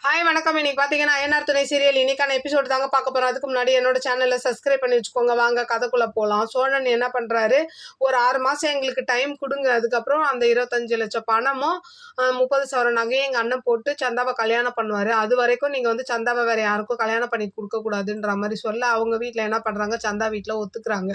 Hi வணக்கம். இன்னைக்கு பார்த்தீங்கன்னா ஐயனார் துணை சீரியல் இன்னைக்கான எபிசோடு தாங்க பார்க்க போகிறோம். அதுக்கு முன்னாடி என்னோட சேனலை சப்ஸ்கிரைப் பண்ணி வச்சுக்கோங்க. வாங்க கதைக்குள்ளே போகலாம். சோழன் என்ன பண்ணுறாரு, ஒரு 6 மாதம் எங்களுக்கு டைம் கொடுங்க, அதுக்கப்புறம் அந்த 25 லட்சம் பணமும் 30 சவர நகையும் எங்கள் அண்ணன் போட்டு சந்தாவை கல்யாணம் பண்ணுவார். அது வரைக்கும் நீங்கள் வந்து சந்தாவை வேறு யாருக்கும் கல்யாணம் பண்ணி கொடுக்கக்கூடாதுன்ற மாதிரி சொல்ல அவங்க வீட்டில் என்ன பண்ணுறாங்க, சந்தா வீட்டில் ஒத்துக்குறாங்க.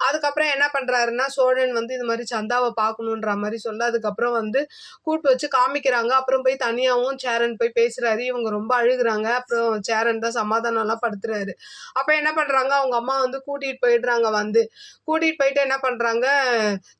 அதுக்கப்புறம் என்ன பண்ணுறாருன்னா, சோழன் வந்து இது மாதிரி சந்தாவை பார்க்கணுன்ற மாதிரி சொல்ல அதுக்கப்புறம் வந்து கூட்டு வச்சு காமிக்கிறாங்க. அப்புறம் போய் தனியாகவும் சேரன் போய் பேசுகிறாரு. இவங்க ரொம்ப அழுகுறாங்க. அப்புறம் சேரன் தான் சமாதானம்லாம் படுத்துறாரு. அப்போ என்ன பண்ணுறாங்க, அவங்க அம்மா வந்து கூட்டிகிட்டு போயிடுறாங்க. கூட்டிகிட்டு போயிட்டு என்ன பண்ணுறாங்க,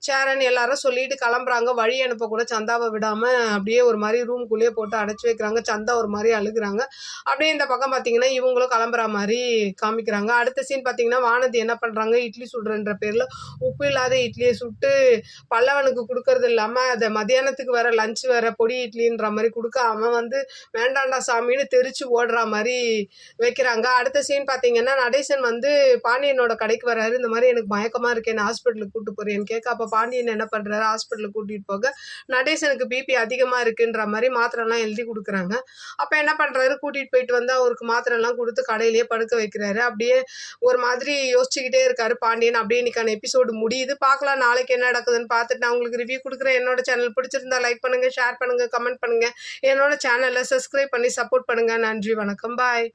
சேரன் எல்லாரும் சொல்லிட்டு கிளம்புறாங்க. வழி அனுப்ப கூட சந்தாவை விடாமல் அப்படியே ஒரு மாதிரி ரூம்குள்ளேயே போட்டு அடைச்சி வைக்கிறாங்க. சந்தா ஒரு மாதிரி அழுகுறாங்க. அப்படியே இந்த பக்கம் பார்த்தீங்கன்னா இவங்களும் கிளம்புற மாதிரி காமிக்கிறாங்க. அடுத்த சீன் பார்த்தீங்கன்னா வானதி என்ன பண்ணுறாங்க, இட்லி சுடுறன்ற பேரில் உப்பு இல்லாத இட்லியை சுட்டு பல்லவனுக்கு கொடுக்கறது இல்லாமல் அதை மதியானத்துக்கு வேற லஞ்ச் வேற பொடி இட்லின்ற மாதிரி கொடுக்க அவன் வந்து வேண்டாண்டா சாமின்னு தெரிச்சு ஓடுற மாதிரி வைக்கிறாங்க. அடுத்த சீன் பார்த்தீங்கன்னா நடேசன் வந்து பாண்டியனோட கடைக்கு வர்றாரு. இந்த மாதிரி எனக்கு மயக்கமாக இருக்கு, என்ன ஹாஸ்பிட்டலுக்கு கூப்பிட்டு போறேன்னு கேட்க, அப்போ பாண்டியன் என்ன பண்ணுறாரு, ஹாஸ்பிட்டலுக்கு கூட்டிகிட்டு போக நடேசனுக்கு பிபி அதிகமாக இருக்குன்ற மாதிரி மாத்திரைலாம் எழுதி கொடுக்குறாங்க. அப்போ என்ன பண்ணுறாரு, கூட்டிகிட்டு போயிட்டு வந்து அவருக்கு மாத்திரைலாம் கொடுத்து கடையிலேயே படுக்க வைக்கிறாரு. அப்படியே ஒரு மாதிரி யோசிச்சுக்கிட்டே இருக்காரு பாண்டியன். அப்படியே இன்னைக்கான எபிசோடு முடியுது. பார்க்கலாம் நாளைக்கு என்ன நடக்குதுன்னு பார்த்துட்டு நான் உங்களுக்கு ரிவ்யூ கொடுக்குறேன். என்னோட சேனல் பிடிச்சிருந்தா லைக் பண்ணுங்க, ஷேர் பண்ணுங்க, கமெண்ட் பண்ணுங்க. என்னோட சேனலை சப்ஸ்கிரைப் பண்ணி சப்போர்ட் பண்ணுங்க. நன்றி, வணக்கம், பாய்.